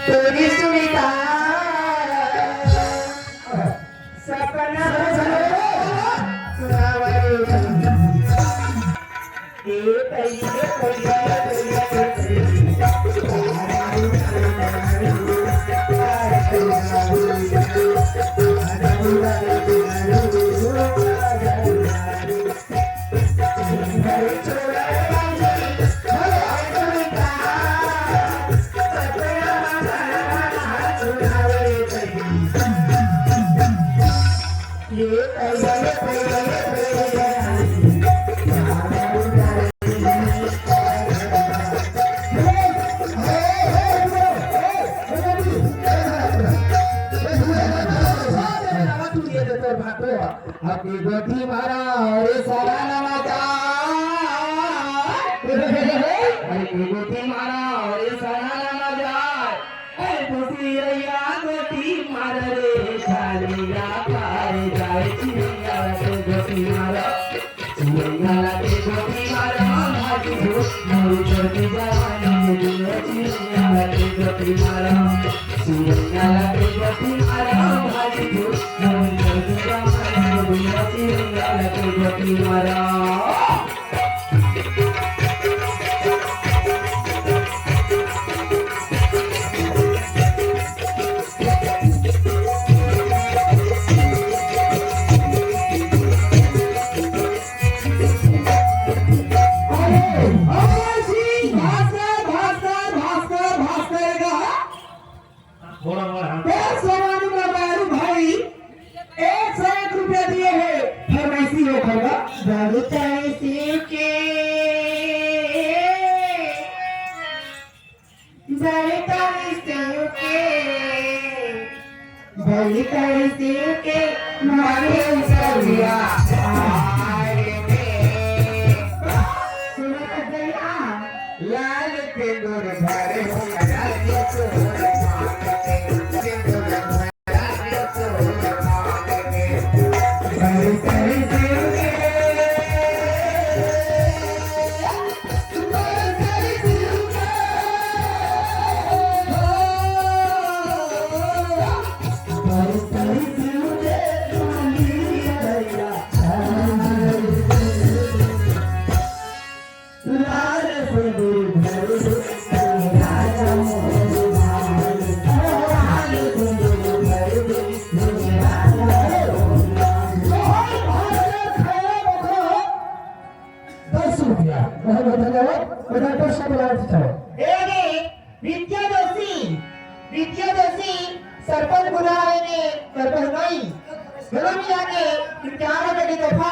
तोरी सुविधा सपना सुनावरे ये हकी गोठी मारा रे सारा नवा जा हकी गोठी मारा रे सारा नवा जा गोठी रैया गोठी मार रे शालिया पाए जाए चिड़िया के गोठी मारा चिड़िया के गोठी मारा भागी हो मोर छोटी जवानी चिड़िया के गोठी मारा चिड़िया के गोठी मारा भागी हो मोर छोटी जवानी चिड़िया के गोठी मारा लाल पेंदूर भरे हो सरपंच बुलाए ने सरपंच नहीं चलो मिला के 51 की दफा